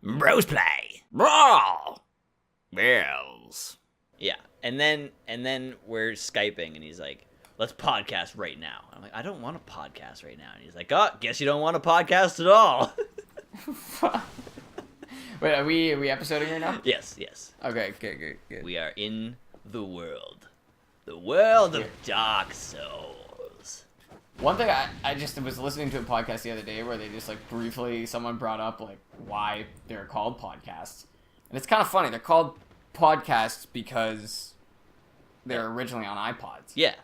Brosplay. Brawl. Bells. Yeah, and then we're Skyping, and he's like, let's podcast right now. I'm like, I don't want a podcast right now. And he's like, oh, guess you don't want a podcast at all. Wait, are we episoding right now? Yes. Okay, good. We are in the world. The world of Dark Souls. One thing I just was listening to a podcast the other day where they just like briefly, someone brought up like why they're called podcasts. And it's kind of funny. They're called podcasts because they're originally on iPods. Yeah.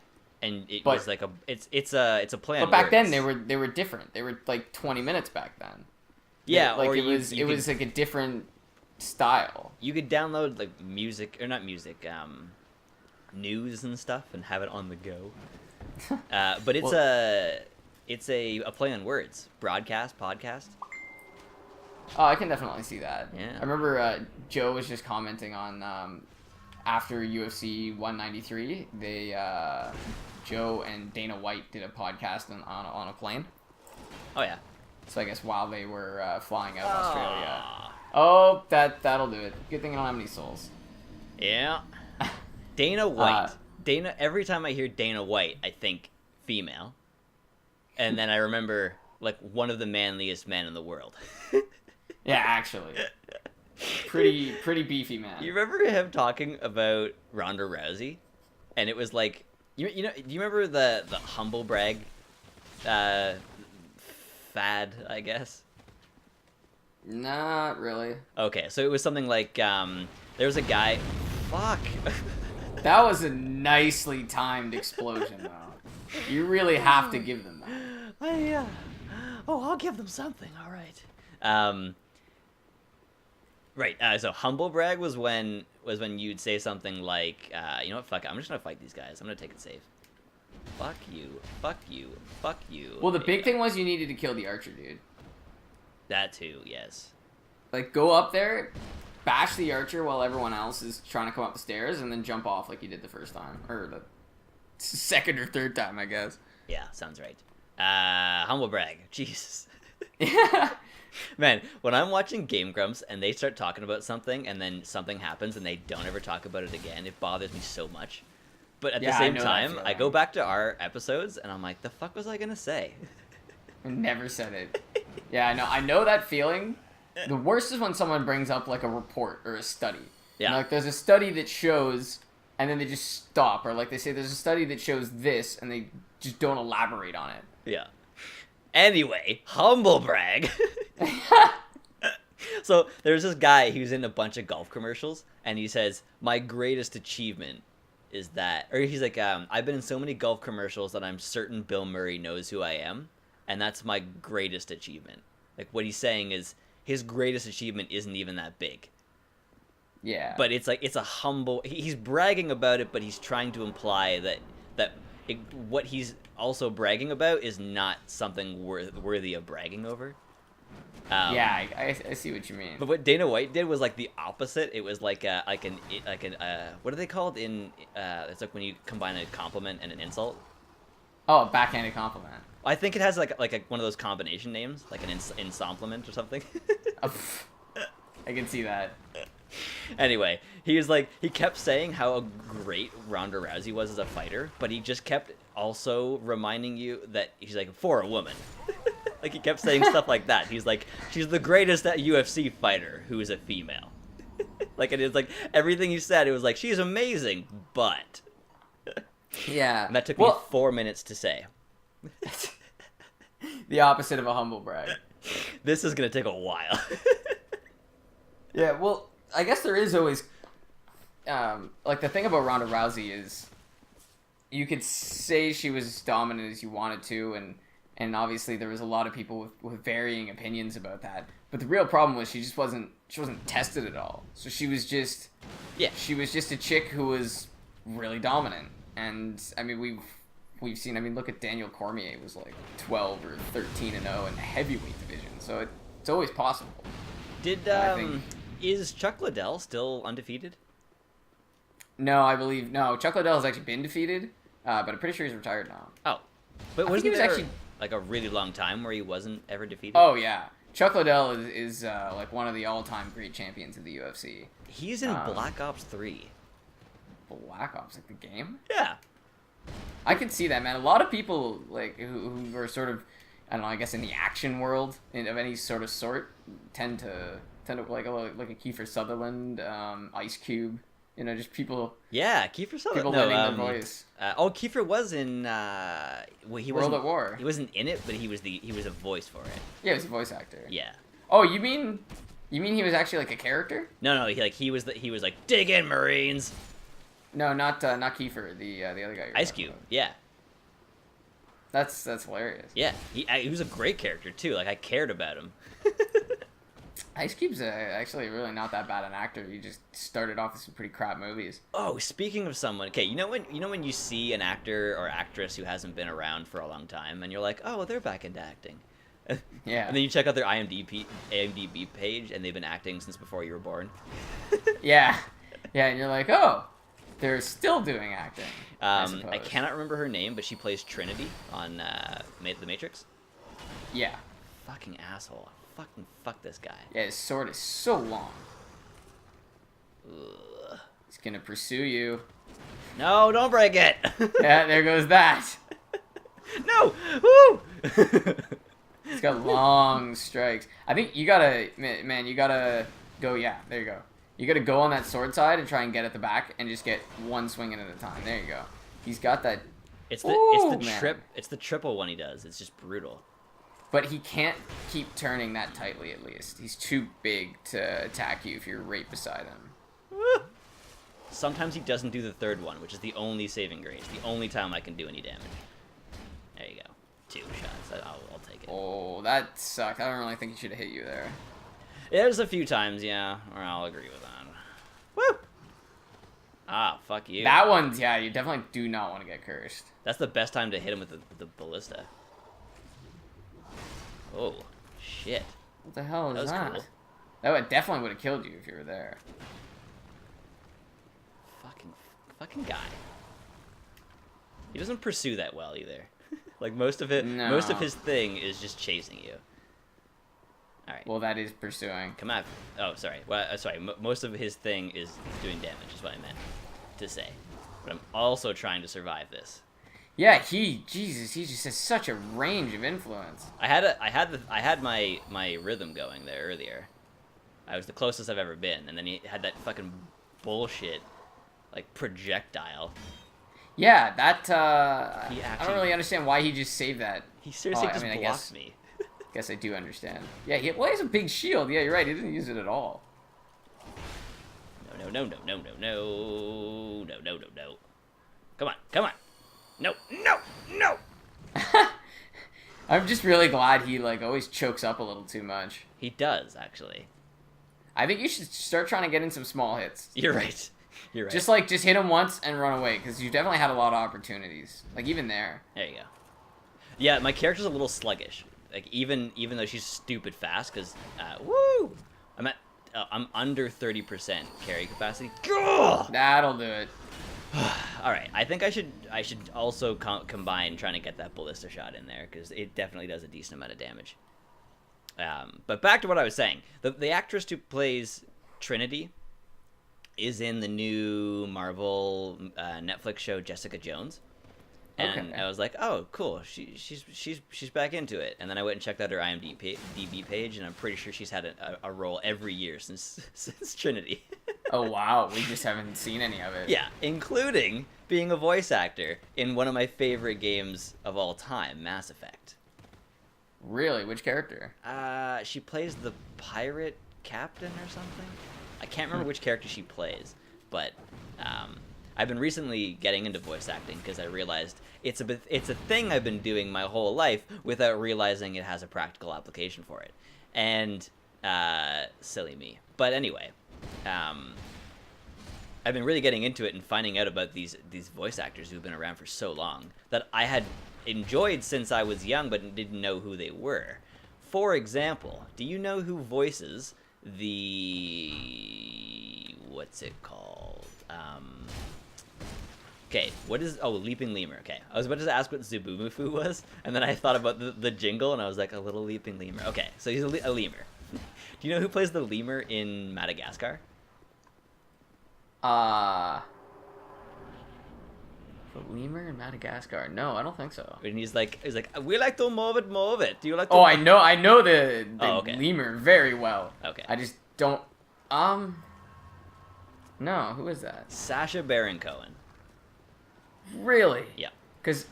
And it was like it's a play on But back words. then they were different. They were like 20 minutes back then. Yeah, like or it was like a different style. You could download like music, or not music, news and stuff, and have it on the go. But it's a play on words. Broadcast, podcast. Oh, I can definitely see that. Yeah. I remember Joe was just commenting on after UFC 193, they Joe and Dana White did a podcast on a plane. Oh yeah. So I guess while they were flying out of Australia. Oh, that'll do it. Good thing I don't have any souls. Yeah. Dana White. Dana. Every time I hear Dana White, I think female, and then I remember like one of the manliest men in the world. Yeah, actually. Pretty beefy man. You remember him talking about Ronda Rousey, and it was like, you know, do you remember the humble brag, fad, I guess? Not really. Okay, so it was something like, there was a guy. Fuck. That was a nicely timed explosion, though. You really have to give them that. I'll give them something. All right. Right. So humble brag was when you'd say something like, you know what? Fuck it, I'm just gonna fight these guys. I'm gonna take it safe. Fuck you. Fuck you. Fuck you. Well, the big thing was you needed to kill the archer, dude. That too. Yes. Like, go up there, bash the archer while everyone else is trying to come up the stairs, and then jump off like you did the first time. Or the second or third time, I guess. Yeah, sounds right. Humble brag. Jesus. Yeah. Man, when I'm watching Game Grumps and they start talking about something and then something happens and they don't ever talk about it again, it bothers me so much. But at the same time, I go back to our episodes and I'm like, the fuck was I gonna say? I never said it. Yeah, I know that feeling. The worst is when someone brings up like a report or a study. Yeah. Like there's a study that shows, and then they just stop, or like they say there's a study that shows this, and they just don't elaborate on it. Yeah. Anyway, humble brag. So there's this guy who's in a bunch of golf commercials, and he says, my greatest achievement is that, or he's like, I've been in so many golf commercials that I'm certain Bill Murray knows who I am, and that's my greatest achievement. Like, what he's saying is his greatest achievement isn't even that big. Yeah. But it's like, it's a humble, he's bragging about it, but he's trying to imply that what he's also bragging about is not something worthy of bragging over. Yeah, I see what you mean. But what Dana White did was like the opposite. It was like an what are they called in? It's like when you combine a compliment and an insult. Oh, a backhanded compliment. I think it has like one of those combination names, like an ensemblement or something. I can see that. Anyway, he kept saying how great Ronda Rousey was as a fighter, but he just kept also reminding you that he's like, for a woman. Like, he kept saying stuff like that. He's like, she's the greatest UFC fighter who is a female. Like, it is like, everything he said, it was like, she's amazing, but... Yeah. And that took me 4 minutes to say. The opposite of a humble brag. This is going to take a while. Yeah, well, I guess there is always... like, the thing about Ronda Rousey is you could say she was as dominant as you wanted to, and obviously there was a lot of people with varying opinions about that. But the real problem was she wasn't tested at all. So she was just a chick who was really dominant. And I mean we've seen, I mean, look at Daniel Cormier, was like 12 or 13-0 in the heavyweight division. So it's always possible. Is Chuck Liddell still undefeated? No, no, Chuck Liddell has actually been defeated, but I'm pretty sure he's retired now. Oh. But I wasn't think he was there actually like a really long time where he wasn't ever defeated? Oh yeah. Chuck Liddell is like one of the all-time great champions of the UFC. He's in Black Ops 3. Black Ops, like the game? Yeah. I can see that, man. A lot of people like who are sort of, I don't know, I guess in the action world of any sort of sort tend to like a Kiefer Sutherland, Ice Cube, you know, just people. Yeah, Kiefer Sutherland. People lending their voice. Kiefer was in. Well, he World wasn't at War. He wasn't in it, but he was a voice for it. Yeah, he was a voice actor. Yeah. Oh, you mean he was actually like a character? No, he was like dig in Marines. No, not Kiefer, the other guy. Ice Cube. Yeah. That's hilarious. Yeah, he was a great character too. Like I cared about him. Ice Cube's actually really not that bad an actor. He just started off with some pretty crap movies. Oh, speaking of someone, okay, you know when you see an actor or actress who hasn't been around for a long time, and you're like, oh, well, they're back into acting. Yeah. And then you check out their IMDb page, and they've been acting since before you were born. Yeah. Yeah, and you're like, oh, they're still doing acting. I cannot remember her name, but she plays Trinity on The Matrix. Yeah. Fucking asshole. Fuck this guy. Yeah, his sword is so long. Ugh. He's gonna pursue you. No, don't break it. Yeah, there goes that. No. Woo. He's got long strikes. I think you gotta, man, you gotta go. Yeah, there you go. You gotta go on that sword side and try and get at the back and just get one swing in at a time. There you go. He's got that. It's the triple one he does. It's just brutal. But he can't keep turning that tightly, at least. He's too big to attack you if you're right beside him. Woo. Sometimes he doesn't do the third one, which is the only saving grace. The only time I can do any damage. There you go. 2 shots. I'll take it. Oh, that sucked. I don't really think he should have hit you there. There's a few times, yeah, where I'll agree with that. Woo! Ah, fuck you. That one's, yeah, you definitely do not want to get cursed. That's the best time to hit him with the ballista. Oh, shit. What the hell is that? Was cool. That definitely would have killed you if you were there. Fucking guy. He doesn't pursue that well either. Like most of his thing is just chasing you. All right. Well, that is pursuing. Come on. Oh, sorry. Well, sorry. Most of his thing is doing damage. Is what I meant to say. But I'm also trying to survive this. Yeah, Jesus, he just has such a range of influence. I had my rhythm going there earlier. I was the closest I've ever been, and then he had that fucking bullshit, like projectile. Yeah, that I don't really understand why he just saved that. He seriously blocked me. Guess I do understand. Yeah, he has a big shield. Yeah, you're right. He didn't use it at all. No. Come on. No. I'm just really glad he like always chokes up a little too much. He does, actually. I think you should start trying to get in some small hits. You're right. Just hit him once and run away, because you definitely had a lot of opportunities. Like even there. There you go. Yeah, my character's a little sluggish. Like even though she's stupid fast, because woo, I'm under 30% carry capacity. That'll do it. All right, I think I should also combine trying to get that ballista shot in there, because it definitely does a decent amount of damage. But back to what I was saying. The actress who plays Trinity is in the new Marvel Netflix show Jessica Jones. And I was like, oh, cool. She's back into it. And then I went and checked out her IMDb page, and I'm pretty sure she's had a role every year since Trinity. Oh, wow. We just haven't seen any of it. Yeah, including being a voice actor in one of my favorite games of all time, Mass Effect. Really? Which character? She plays the pirate captain or something. I can't remember which character she plays, but I've been recently getting into voice acting because I realized it's a thing I've been doing my whole life without realizing it has a practical application for it. And silly me. But anyway, I've been really getting into it and finding out about these voice actors who've been around for so long that I had enjoyed since I was young but didn't know who they were. For example, do you know who voices the... what's it called? Okay, what is... Oh, leaping lemur. Okay, I was about to ask what Zubumufu was, and then I thought about the jingle, and I was like, a little leaping lemur. Okay, so he's a lemur. Do you know who plays the lemur in Madagascar? The lemur in Madagascar? No, I don't think so. And he's like, we like to move it. Do you like to... Oh, I know the okay. lemur very well. Okay. I just don't... No, who is that? Sacha Baron Cohen. Really? Yeah. Because...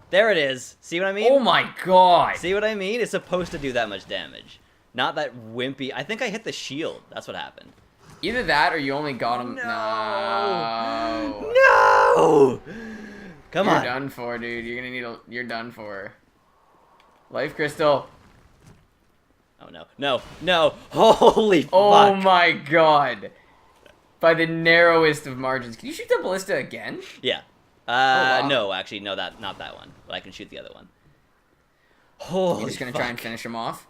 There it is. See what I mean? Oh my god! See what I mean? It's supposed to do that much damage. Not that wimpy... I think I hit the shield. That's what happened. Either that or you only got him... No! No! Come on. You're done for, dude. You're gonna need a... You're done for. Life Crystal. Oh, no. No. No. Holy fuck. Oh my god. By the narrowest of margins. Can you shoot the ballista again? Yeah. wow. No, actually, no, not that one. But I can shoot the other one. Holy You're just gonna try and finish him off?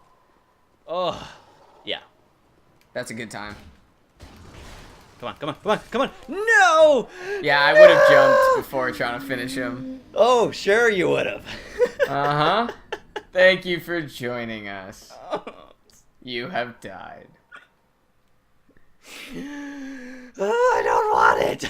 Oh. Yeah. That's a good time. Come on, come on, come on, come on. No! Yeah, I would have jumped before trying to finish him. Oh, sure you would have. Uh-huh. Thank you for joining us. You have died. Oh, I don't want it.